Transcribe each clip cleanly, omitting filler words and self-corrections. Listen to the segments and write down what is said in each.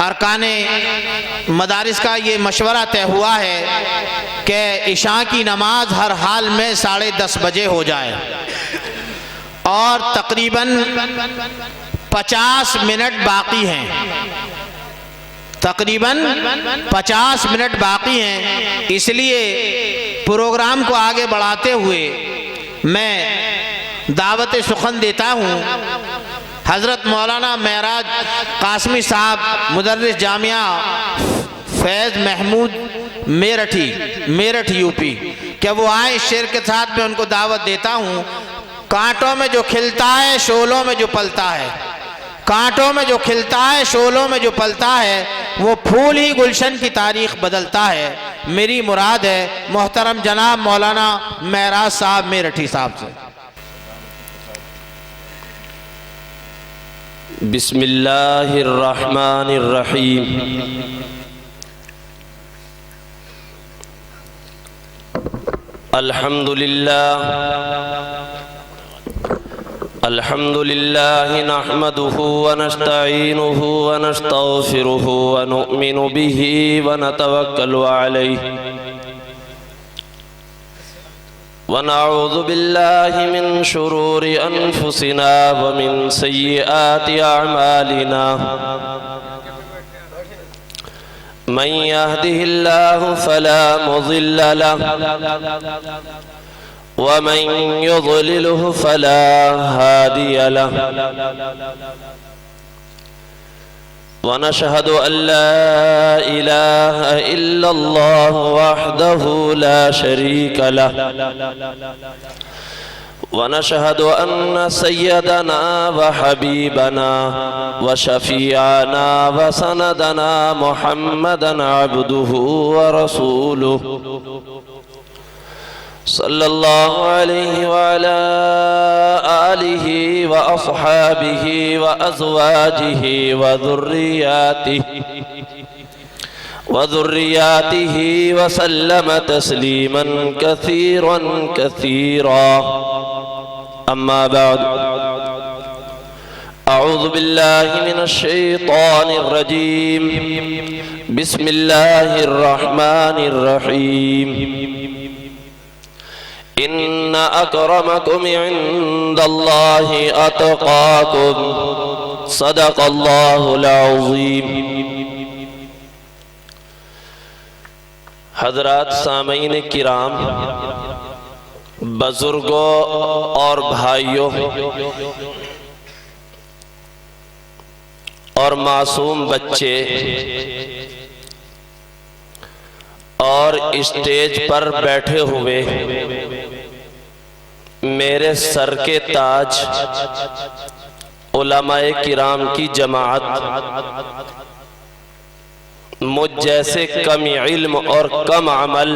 अरकाने मदारिस का ये मशवरा तय हुआ है कि इशा की नमाज हर हाल में 10:30 बजे हो जाए और तकरीबन 50 मिनट बाकी हैं, तकरीबन 50 मिनट बाकी हैं। इसलिए प्रोग्राम को आगे बढ़ाते हुए मैं दावत सुखन देता हूँ हज़रत मौलाना महराज कासमी साहब मुदर्रिस जामिया फैज़ महमूद मेरठ यूपी, क्या वो आए इस शेर के साथ मैं उनको दावत देता हूँ। कांटों में जो खिलता है शोलों में जो पलता है, कांटों में जो खिलता है शोलों में जो पलता है, वो फूल ही गुलशन की तारीख बदलता है। मेरी मुराद है मोहतरम जनाब मौलाना महराज साहब मेरठी साहब से। बिस्मिल्लाहिर्रहमानिर्रहीम। अल्हम्दुलिल्लाह नहमदुहु व नस्तईनुहु व नस्तगफिरुहु व नु'मिनु बिही व नतवक्कलु अलैहि व नऊज़ु बिल्लाहि मिन शुरूरि अनफुसिना व मिन सय्यिआति अअमालिना। मन यहदिहिल्लाहु फला मुज़िल्ल लहु व मन युज़लिलहु फला हादिय लहु। व नशहदु अन ला इलाहा इल्लल्लाह वहदहु ला शरीक लहु व नशहदु अन्न सय्यदना व हबीबना व शफीअना व सनदना मुहम्मदन अब्दुहु व रसूलुहु सल्लल्लाहु अलैहि व अला आलिहि व अस्हाबिहि व अज़वाजिहि व ज़ुर्रिय्यातिहि व सल्लम तस्लीमन कसीरन कसीरा। अम्मा बाद, अऊज़ु बिल्लाहि मिनश शैतानिर रजीम। बिस्मिल्लाहिर्रहमानिर्रहीम। इन्न अक्रमकुम इंदल्लाहि अतक़ाकुम। सदक़ल्लाहुल अज़ीम। हज़रात सामीन किराम, बुजुर्गों और भाइयों और मासूम बच्चे और स्टेज पर बैठे हुए मेरे सर के ताज उलमाए किराम की जमाअत, मुझ जैसे कम इल्म और कम अमल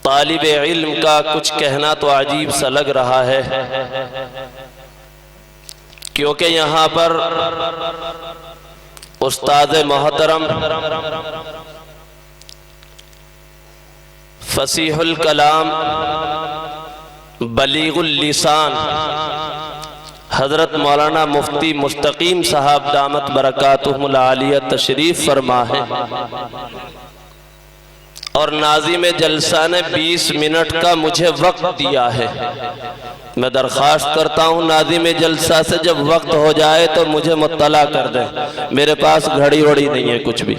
तालिब इल्म का कुछ कहना तो अजीब सा लग रहा है, क्योंकि यहाँ पर उस्ताद मोहतरम फसीहुल कलाम बलीगुल लिसान हज़रत मौलाना मुफ्ती मुस्तकीम साहब दामत बरकातुहुल आलिया तशरीफ़ फरमा है और नाज़िम जलसा ने 20 मिनट का मुझे वक्त दिया है। मैं दरख्वास्त करता हूँ नाज़िम जलसा से जब वक्त हो जाए तो मुझे मुत्तला कर दें। मेरे पास घड़ी वड़ी नहीं है कुछ भी।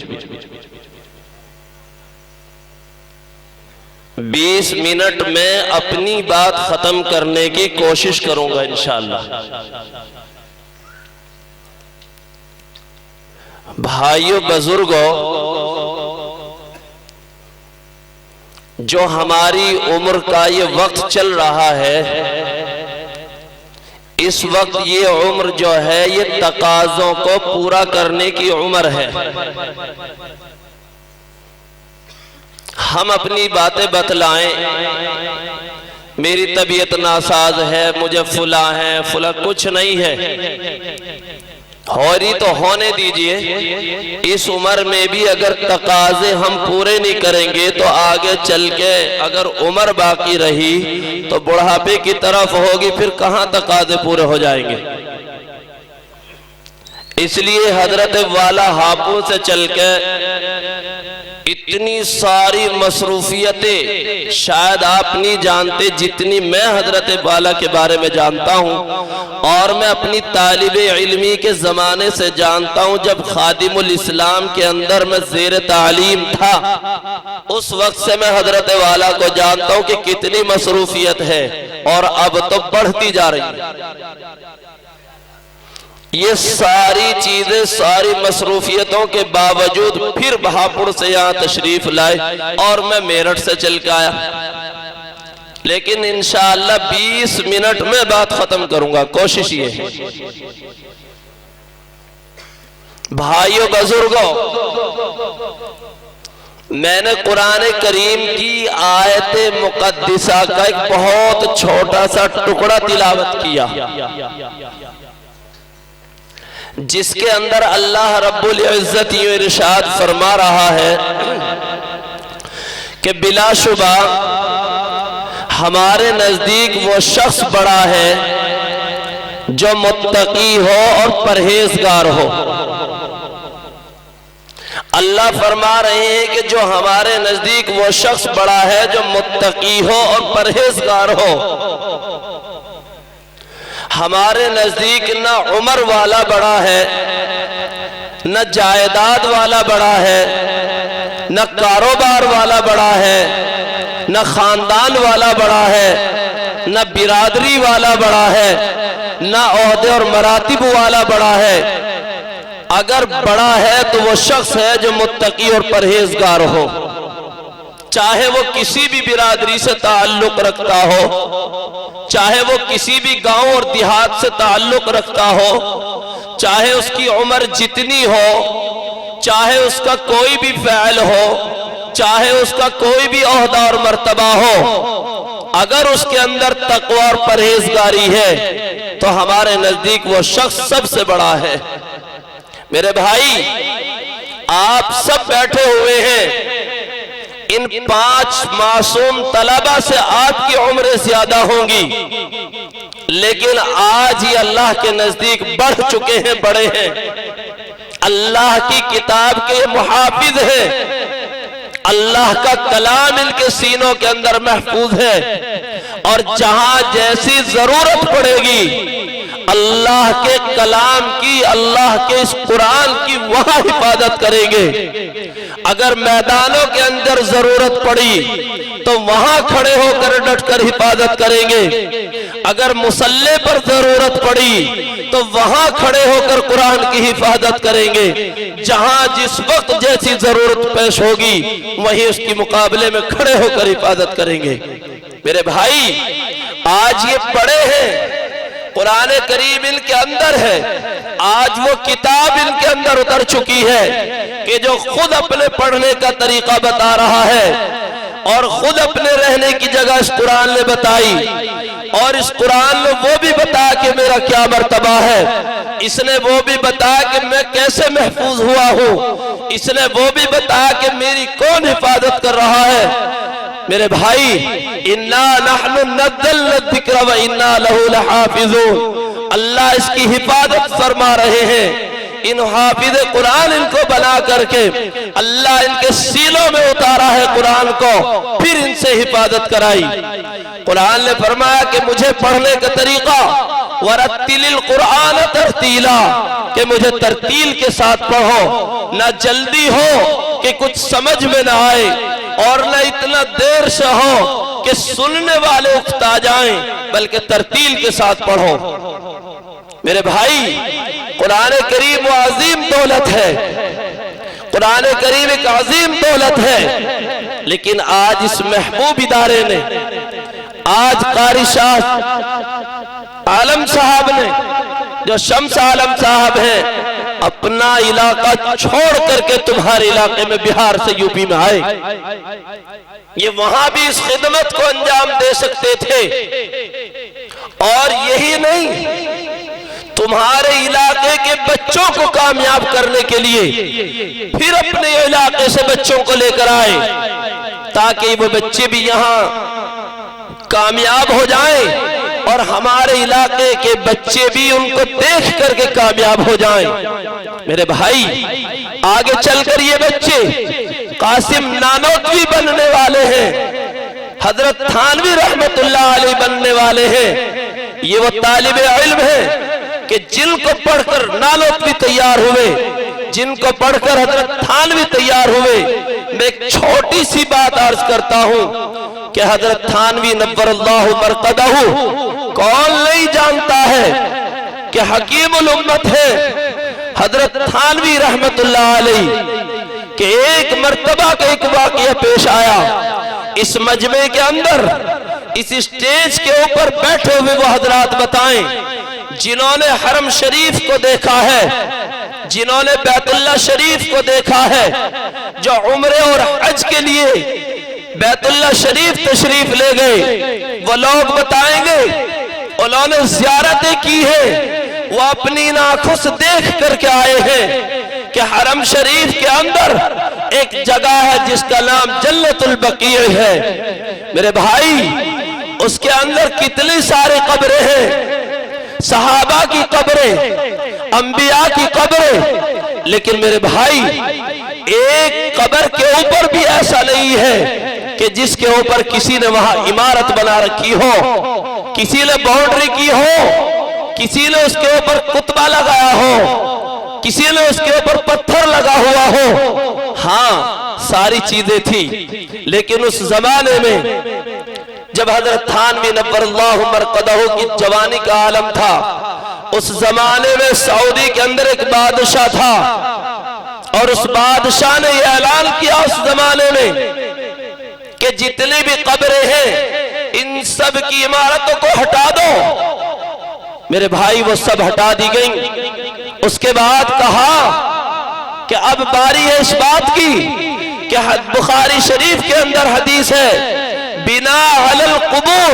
20 मिनट में अपनी बात खत्म करने की कोशिश करूंगा इंशाअल्लाह। भाइयों बुजुर्गों, जो हमारी उम्र का ये वक्त चल रहा है, इस वक्त ये उम्र जो है ये तकाज़ों को पूरा करने की उम्र है। हम अपनी बातें बतलाएं, मेरी तबीयत नासाज है, मुझे फुला है, फुला कुछ नहीं है। हो रही तो होने दीजिए। इस उम्र में भी अगर तकाजे हम पूरे नहीं करेंगे तो आगे चल के अगर उम्र बाकी रही तो बुढ़ापे की तरफ होगी, फिर कहाँ तकाजे पूरे हो जाएंगे। इसलिए हजरत वाला हापुड़ से चलकर इतनी सारी मसरूफियतें शायद आप नहीं जानते जितनी मैं हजरत वाला के बारे में जानता हूँ। और मैं अपनी तालिबे इल्मी के ज़माने से जानता हूँ, जब खादिमुल इस्लाम के अंदर मैं ज़ेर तालीम था, उस वक्त से मैं हजरत वाला को जानता हूँ कि कितनी मसरूफियत है, और अब तो बढ़ती जा रही है। ये सारी चीजें, सारी मसरूफियतों के बावजूद फिर बहापुर से यहाँ तशरीफ लाए और मैं मेरठ से चल के आया। लेकिन इंशाअल्लाह 20 मिनट में बात खत्म करूंगा, कोशिश ये है। भाइयों बुजुर्गों, मैंने कुरान करीम की आयत मुकद्दिसा का एक बहुत छोटा सा टुकड़ा तिलावत किया, जिसके अंदर अल्लाह रब्बुल इज्जत यूं इरशाद फरमा रहा है कि बिलाशुबा हमारे नजदीक वो शख्स बड़ा है जो मुत्तकी हो और परहेजगार हो। अल्लाह फरमा रहे हैं कि जो हमारे नजदीक वो शख्स बड़ा है जो मुत्तकी हो और परहेजगार हो। हमारे नजदीक न उम्र वाला बड़ा है, न जायदाद वाला बड़ा है, न कारोबार वाला बड़ा है, न खानदान वाला बड़ा है, न बिरादरी वाला बड़ा है, न ओहदे और मरातिब वाला बड़ा है। अगर बड़ा है तो वो शख्स है जो मुत्तकी और परहेजगार हो, चाहे वो किसी भी बिरादरी से ताल्लुक रखता हो, चाहे वो किसी भी गांव और देहात से ताल्लुक रखता हो, चाहे उसकी उम्र जितनी हो, चाहे उसका कोई भी फ़ैल हो, चाहे उसका कोई भी ओहदा और मर्तबा हो, अगर उसके अंदर तक़वा और परहेजगारी है तो हमारे नजदीक वो शख्स सबसे बड़ा है। मेरे भाई, आप सब बैठे हुए हैं, इन 5 मासूम तलबा से आपकी उम्रें ज्यादा होंगी, लेकिन आज ही अल्लाह के नजदीक बढ़ चुके हैं, बड़े हैं, अल्लाह की किताब के मुहाफिज हैं, अल्लाह का कलाम इनके सीनों के अंदर महफूज है। और जहां जैसी जरूरत पड़ेगी अल्लाह के कलाम की, अल्लाह के इस कुरान की, वहां हिफाजत करेंगे। अगर मैदानों के अंदर जरूरत पड़ी तो वहां खड़े होकर डटकर हिफाजत करेंगे। अगर मुसल्ले पर जरूरत पड़ी तो वहां खड़े होकर कुरान की हिफाजत करेंगे। जहां जिस वक्त जैसी जरूरत पेश होगी वहीं उसके मुकाबले में खड़े होकर हिफाजत करेंगे। मेरे भाई, आज ये पढ़े हैं, कुरान करीम इनके अंदर है, आज वो किताब इनके अंदर उतर चुकी है कि जो खुद अपने पढ़ने का तरीका बता रहा है और खुद अपने रहने की जगह इस कुरान ने बताई, और इस कुरान ने वो भी बताया कि मेरा क्या मर्तबा है, इसने वो भी बताया कि मैं कैसे महफूज हुआ हूँ, इसने वो भी बताया कि मेरी कौन हिफाजत कर रहा है। मेरे भाई, इन्ना नहनु नज़्ज़लना ज़िक्र व इन्ना लहू लहाफ़िज़ून, अल्लाह इसकी हिफाजत फरमा रहे हैं। इन हाफिज कुरान इनको बना करके अल्लाह इनके सीनों में उतारा है कुरान को, फिर इनसे हिफाजत कराई। कुरान ने फरमाया कि मुझे पढ़ने का तरीका वरत्तिलिल कुरान तरतीला, कि मुझे तरतील के साथ पढ़ो, ना जल्दी हो कि कुछ समझ में ना आए और न इतना देर से हो कि सुनने वाले उकता जाएं, बल्कि तरतील के साथ पढ़ो। मेरे भाई, कुरान करीम वो अजीम दौलत है, कुरान करीम एक अजीम दौलत है, लेकिन आज इस महबूब इदारे ने, आज कारी शाह आलम साहब ने, जो शम्स आलम साहब हैं, अपना इलाका छोड़ करके तुम्हारे इलाके में बिहार से यूपी में आए। ये वहां भी इस खिदमत को अंजाम दे सकते थे, और यही नहीं, तुम्हारे इलाके के बच्चों को कामयाब करने के लिए फिर अपने इलाके से बच्चों को लेकर आए, ताकि वो बच्चे भी यहाँ कामयाब हो जाएं और हमारे इलाके के बच्चे भी उनको देख करके कामयाब हो जाएं। मेरे भाई, आगे चलकर ये बच्चे कासिम नानोतवी बनने वाले हैं, हजरत थानवी रहमतुल्लाह अलैह बनने वाले हैं। ये वो तालिबे इल्म है कि जिनको पढ़कर नानोतवी तैयार हुए, जिनको पढ़कर हजरत थानवी तैयार हुए। मैं एक छोटी सी बात अर्ज करता हूं कि हजरत थानवी नव्वरल्लाहु मरकदहू कौन नहीं जानता है कि हकीमुल उम्मत है हजरत थानवी रहमतुल्लाह अलैह। कि एक मर्तबा का एक वाक़या पेश आया इस मजमे के अंदर, इस स्टेज के ऊपर बैठे हुए वो हजरात बताएं जिन्होंने हरम शरीफ को देखा है, जिन्होंने बैतुल्लाह शरीफ को देखा है, जो उम्रे और हज के लिए बैतुल्लाह शरीफ तशरीफ ले गए, वो लोग बताएंगे उन्होंने ज़ियारतें की है, वो अपनी आंखों से देख करके आए हैं कि हरम शरीफ के अंदर एक जगह है जिसका नाम जन्नतुल बकी है। मेरे भाई, उसके अंदर कितनी सारी कब्रें हैं, सहाबा की कब्रें, अंबिया की कब्रें, लेकिन मेरे भाई एक कब्र के ऊपर भी ऐसा नहीं है कि जिसके ऊपर किसी ने वहां इमारत बना रखी हो, किसी ने बाउंड्री की हो, किसी ने उसके ऊपर कुतबा लगाया हो, किसी ने उसके ऊपर पत्थर लगा हुआ हो। हाँ, सारी चीजें थी, लेकिन उस जमाने में जब हजरत थानवी नव्वरल्लाहु मरकदहू की जवानी का आलम था, उस जमाने में सऊदी के अंदर एक बादशाह था और उस बादशाह ने यह ऐलान किया उस जमाने में कि जितनी भी कब्रें हैं इन सब की इमारतों को हटा दो। मेरे भाई, वो सब हटा दी गई। उसके बाद कहा कि अब बारी है इस बात की कि बुखारी शरीफ के अंदर हदीस है, बिना अलल कुबूर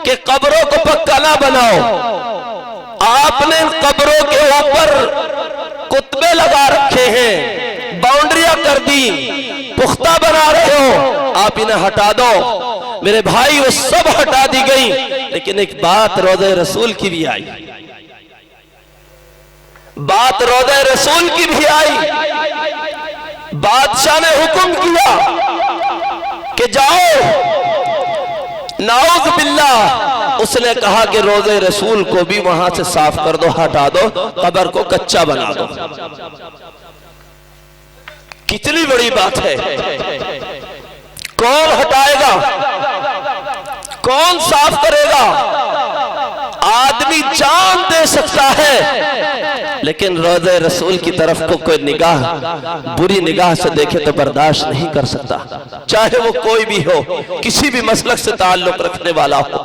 के कब्रों को पक्का ना बनाओ। आपने कब्रों के ऊपर कुतबे लगा रखे हैं, बाउंड्रियां कर दी, पुख्ता बना रहे हो, आप इन्हें हटा दो। मेरे भाई, वो सब हटा दी गई, लेकिन एक बात रोज़े रसूल की भी आई, बात रोज़े रसूल की भी आई। बादशाह ने हुक्म किया कि जाओ, नाउज़ बिल्लाह, उसने कहा कि रोज़े रसूल को भी वहां से साफ कर दो, हटा दो, कब्र को कच्चा बना दो। कितनी बड़ी बात है। कौन हटाएगा, कौन साफ करेगा? आदमी जान दे सकता है, लेकिन रोज़े रसूल की तरफ को कोई निगाह बुरी निगाह से देखे तो बर्दाश्त नहीं कर सकता, चाहे वो कोई भी हो, किसी भी मसलक से ताल्लुक रखने वाला हो।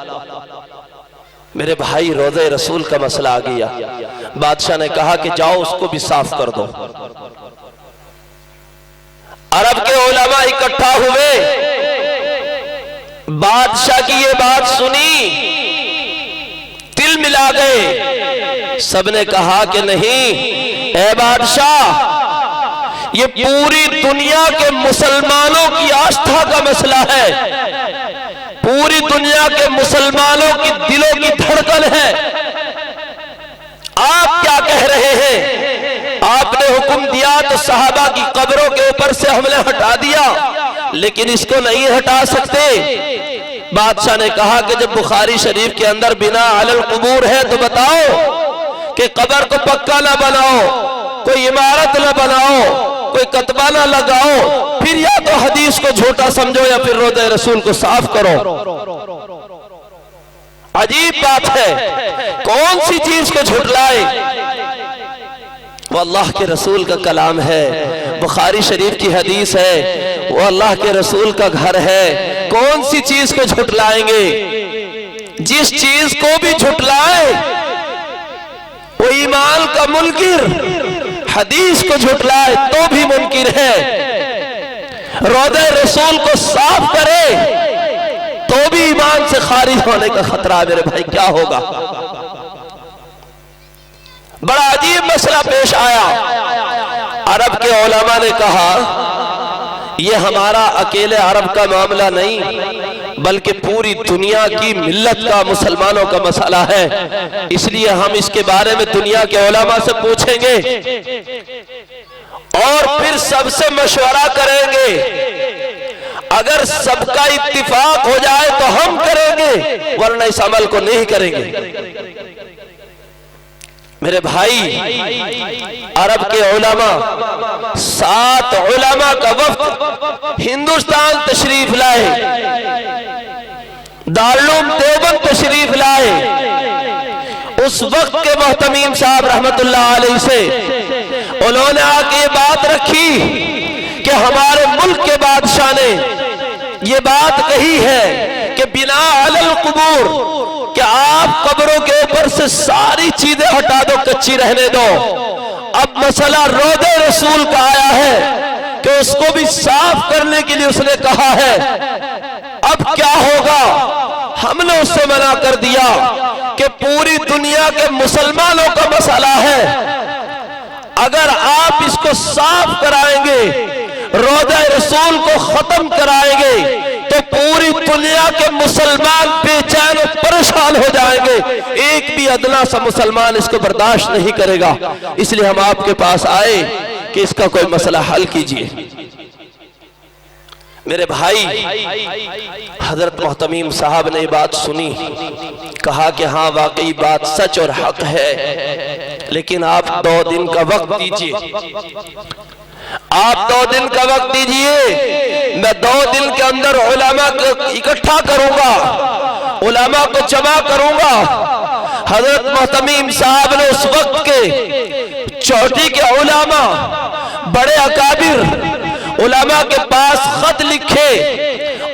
मेरे भाई, रोज़े रसूल का मसला आ गया। बादशाह ने कहा कि जाओ, उसको भी साफ कर दो। अरब के उलमा इकट्ठा हुए, बादशाह की ये बात सुनी, तिल मिला गए। सबने कहा कि नहीं, ए बादशाह, ये पूरी दुनिया के मुसलमानों की आस्था का मसला है, पूरी दुनिया के मुसलमानों की दिलों की धड़कन है। आप क्या कह रहे हैं? आपने हुक्म दिया तो सहाबा की कब्रों के ऊपर से हमने हटा दिया, लेकिन इसको नहीं हटा सकते। बादशाह ने कहा कि जब बुखारी शरीफ के अंदर बिना अलल कुबूर है तो बताओ कि कब्र को पक्का ना बनाओ, कोई इमारत ना बनाओ, कोई कतबा ना लगाओ, फिर या तो हदीस को झूठा समझो या फिर रोज़े रसूल को साफ करो। अजीब बात है, कौन सी चीज को झुटलाए? वो अल्लाह के रसूल का कलाम है, बुखारी शरीफ की हदीस है, वो अल्लाह के रसूल का घर है। कौन सी चीज को झुटलाएंगे? जिस चीज को भी झुटलाए वो ईमान का मुनकिर, हदीस को झुटलाए तो भी मुनकिर है। रोज़े रसूल को साफ करे तो भी ईमान से खारिज होने का खतरा है। मेरे भाई, क्या होगा? बड़ा अजीब मसला पेश आया। अरब के उलमा ने कहा, यह हमारा अकेले अरब का मामला नहीं, बल्कि पूरी दुनिया की मिल्लत का, मुसलमानों का मसला है। इसलिए हम इसके बारे में दुनिया के उलमा से पूछेंगे और फिर सबसे मशवरा करेंगे। अगर सबका इत्तिफाक हो जाए तो हम करेंगे, वरना इस अमल को नहीं करेंगे। मेरे भाई, अरब के उलमा 7 उलमा का वफ्द हिंदुस्तान तशरीफ लाए, दारुल देवबंद तशरीफ लाए। उस वक्त के मोहतमीम साहब रहमतुल्लाह अलैहि से उन्होंने आके ये बात रखी कि हमारे मुल्क के बादशाह ने ये बात कही है कि बिना अलल कुबूर, कि आप कब्रों के ऊपर से सारी चीजें हटा दो, कच्ची रहने दो। अब मसला रोदे रसूल का आया है कि उसको भी साफ करने के लिए उसने कहा है। अब क्या होगा? हमने उससे मना कर दिया कि पूरी दुनिया के मुसलमानों का मसला है, अगर आप इसको साफ कराएंगे, रोज़ा रसूल को खत्म कराएंगे, तो पूरी दुनिया के मुसलमान बेचैन और परेशान हो जाएंगे। एक भी अदना सा मुसलमान इसको बर्दाश्त नहीं करेगा। इसलिए हम आपके पास आए कि इसका कोई मसला हल कीजिए। मेरे भाई, हजरत मोहतमीम साहब ने बात सुनी, कहा कि हाँ वाकई बात सच और हक है, लेकिन आप 2 दिन का वक्त दीजिए। आप 2 दिन का वक्त दीजिए, मैं 2 दिन के अंदर उलमा को इकट्ठा करूंगा, उलमा को जमा करूंगा। हजरत मोहतमीम साहब ने उस वक्त के चोटी के उलमा, बड़े अकाबिर उलमा के पास खत लिखे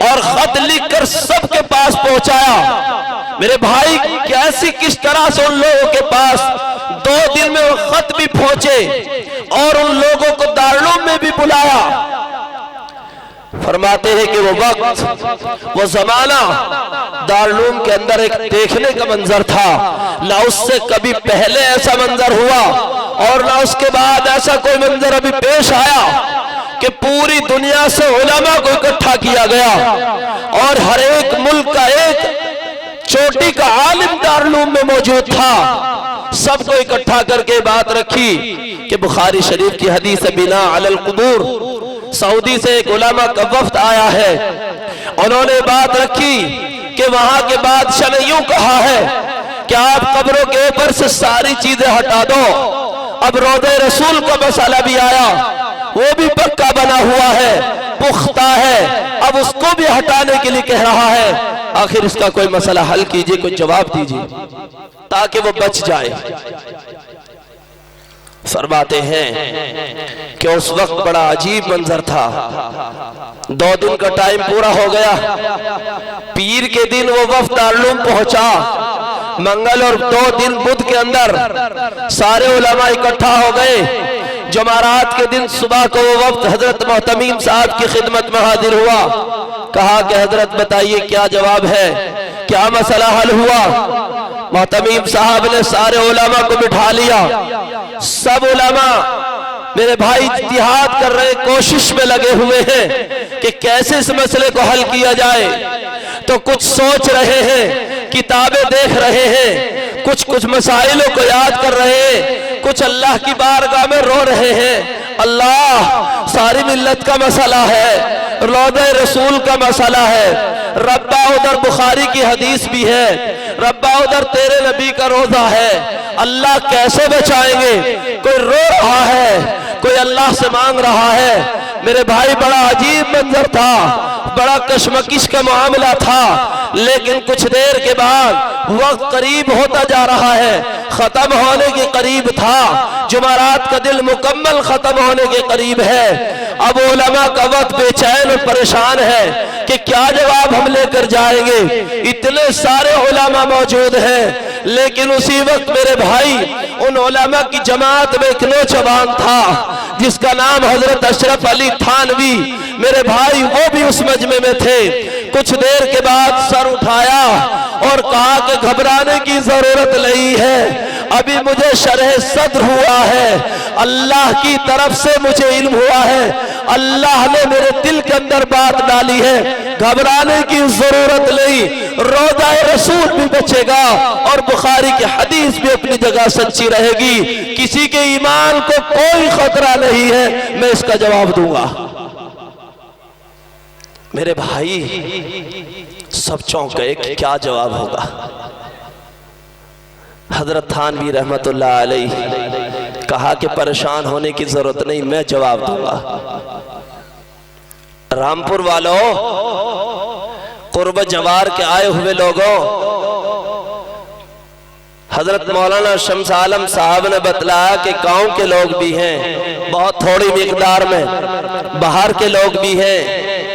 और खत लिखकर सबके पास पहुंचाया। मेरे भाई, कैसी किस तरह से उन लोगों के पास 2 दिन में वो खत भी पहुंचे और उन लोगों को दारुल में भी बुलाया। फरमाते हैं कि वो वक्त, वो जमाना दारुल के अंदर एक देखने का मंजर था, ना उससे कभी पहले ऐसा मंजर हुआ और ना उसके बाद ऐसा कोई मंजर अभी पेश आया कि पूरी दुनिया से उलमा को इकट्ठा किया गया और हर एक मुल्क का एक चोटी का आलिम दारुल में मौजूद था। सबको इकट्ठा करके बात रखी कि बुखारी शरीफ की हदीस बिना अलल कुबूर, सऊदी से एक उलमा का वफ्द आया है। उन्होंने बात रखी कि वहां के बादशाह ने यूं कहा है कि आप कब्रों के ऊपर से सारी चीजें हटा दो। अब रोज़े रसूल का मसला भी आया, वो भी पक्का बना हुआ है, पुख्ता है, अब उसको भी हटाने के लिए कह रहा है। आखिर इसका कोई मसला हल कीजिए, कोई जवाब दीजिए ताकि वो बच जाए। फरमाते हैं कि उस वक्त बड़ा अजीब मंजर था। 2 दिन का टाइम पूरा हो गया, पीर के दिन वो वफ्द दारुल पहुंचा। मंगल और 2 दिन बुध के अंदर सारे उलमा इकट्ठा हो गए। जुमारात के दिन सुबह को वो वक्त हजरत मोहतमीम साहब की खिदमत में हाजिर हुआ। कहा कि हजरत बताइए क्या जवाब है, क्या मसला हल हुआ? मोहतमीम साहब ने सारे उलमा को बिठा लिया। सब उलमा मेरे भाई इत्तिहाद कर रहे, कोशिश में लगे हुए हैं कि कैसे इस मसले को हल किया जाए। तो कुछ सोच रहे हैं, किताबें देख रहे हैं, कुछ मसाइलों को याद कर रहे हैं, कुछ अल्लाह की बारगाह में रो रहे हैं। अल्लाह, सारी मिल्लत का मसला है, रोज़े रसूल का मसला है। रब्बा उधर बुखारी की हदीस भी है, रब्बा उधर तेरे नबी का रोजा है। अल्लाह कैसे बचाएंगे? कोई रो रहा है, कोई अल्लाह से मांग रहा है। मेरे भाई, बड़ा अजीब मंजर था, बड़ा कशमकश का मामला था। लेकिन कुछ देर के बाद वक्त करीब होता जा रहा है, खत्म होने के करीब था। जुमारात का दिन मुकम्मल खत्म होने के करीब है। अब उलमा का वक्त बेचैन और परेशान है कि क्या जवाब हम लेकर जाएंगे। इतने सारे उलमा मौजूद हैं, लेकिन उसी वक्त मेरे भाई उन उलमा की जमात में एक नौजवान था जिसका नाम हजरत अशरफ अली थानवी। मेरे भाई, वो भी उस मजमे में थे। कुछ देर के बाद सर उठाया और कहा कि घबराने की जरूरत नहीं है, अभी मुझे शरह सद्र हुआ है, अल्लाह की तरफ से मुझे इल्म हुआ है, अल्लाह ने मेरे दिल के अंदर बात डाली है, घबराने की जरूरत नहीं, रोज़ा रसूल भी बचेगा और बुखारी की हदीस भी अपनी जगह सच्ची रहेगी, किसी के ईमान को कोई खतरा नहीं है। मैं इसका जवाब दूंगा। मेरे भाई सब चौंक गए कि क्या जवाब होगा। हजरत थानवी रहमतुल्लाह अलैह कहा कि परेशान होने की जरूरत नहीं, मैं जवाब दूंगा। रामपुर वालों, कुर्ब जवार के आए हुए लोगों, हजरत मौलाना शम्स आलम साहब ने बतलाया कि गांव के लोग भी हैं, बहुत थोड़ी मिकदार में, बाहर के लोग भी हैं,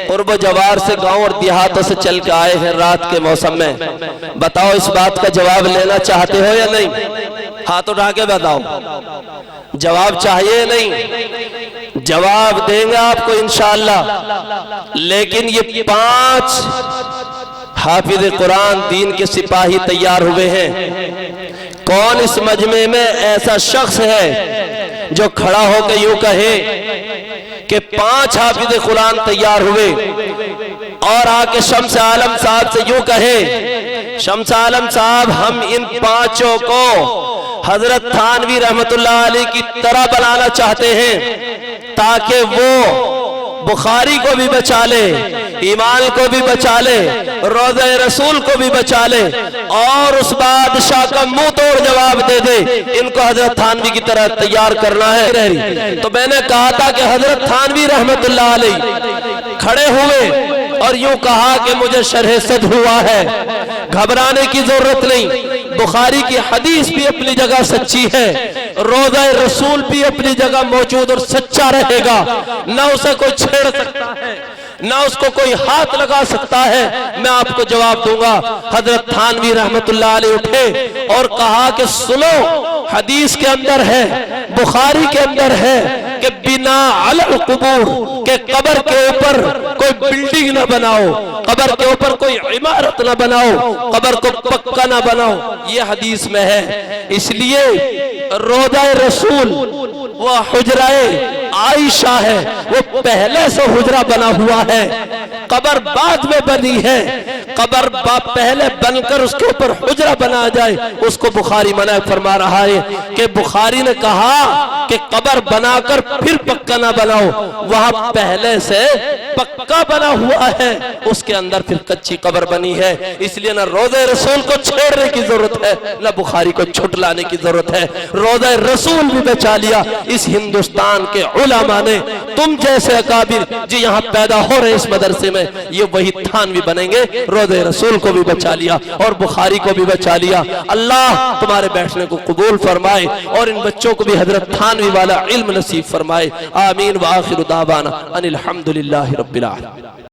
कुर्ब जवार से गांव और देहातों से चल के आए हैं रात के मौसम में। बताओ इस बात का जवाब लेना चाहते हो या नहीं? हाथ उठा के बताओ, जवाब चाहिए नहीं? जवाब देंगे आपको इंशाअल्लाह। लेकिन ये 5 हाफिज कुरान दीन के सिपाही तैयार हुए हैं। कौन इस मजमे में ऐसा शख्स है जो खड़ा होकर यूं कहे कि 5 हाफिज कुरान तैयार हुए और आके शम्स आलम साहब से यूं कहे, शम्स आलम साहब हम इन 5 को हजरत थानवी रहमतुल्लाह अलैह की तरह बनाना चाहते हैं ताकि वो बुखारी को भी बचा ले, ईमान को भी बचा ले, रोज़ा रसूल को भी बचा ले और उस बादशाह का मुंह तोड़ जवाब दे दे। इनको हजरत थानवी की तरह तैयार करना है। तो मैंने कहा था कि हजरत थानवी रहमतुल्लाह अलैह खड़े हुए और यूं कहा कि मुझे शरह सद्र हुआ है, घबराने की जरूरत नहीं, बुखारी की हदीस भी अपनी जगह सच्ची है, रोज़ा रसूल भी अपनी जगह मौजूद और सच्चा रहेगा, ना उसे कोई छेड़ सकता है, ना उसको कोई हाथ लगा सकता है। मैं आपको जवाब दूंगा। हजरत थानवी रहमतुल्लाह अलैह उठे और कहा कि सुनो, हदीस के अंदर है, बुखारी के अंदर है कि बिना अलल कुबूर के कब्र के ऊपर कोई बिल्डिंग ना बनाओ, कब्र के ऊपर कोई इमारत ना बनाओ, कब्र को पक्का ना बनाओ, ये हदीस में है। इसलिए रोज़ा रसूल वो हुजराए आयशा है, वो पहले से हुजरा बना हुआ है, कब्र बाद में बनी है, कब्र पहले बनकर उसके ऊपर हुजरा बना जाए, उसको बुखारी मना फरमा रहा है कि बुखारी ने कहा कि कब्र बनाकर फिर पक्का ना बनाओ, वहां पहले से पक्का बना हुआ है, उसके अंदर फिर कच्ची कब्र बनी है। इसलिए ना रोज़ा रसूल को छेड़ने की जरूरत है, ना बुखारी को छुटलाने की जरूरत है। रोज़ा रसूल भी बचा लिया इस हिंदुस्तान के उलमा ने। तुम जैसे अकाबिर जो यहाँ पैदा हो रहे इस मदरसे में, ये वही थानवी बनेंगे। रोज़ा रसूल को भी बचा लिया और बुखारी को भी बचा लिया। अल्लाह तुम्हारे बैठने को कबूल फरमाए और इन बच्चों को भी हजरत थानवी वाला इल्म नसीब फरमाए। आमीन व आखिर दावाना अनिल हम्दुलिल्लाहि रब्बिल आलमीन।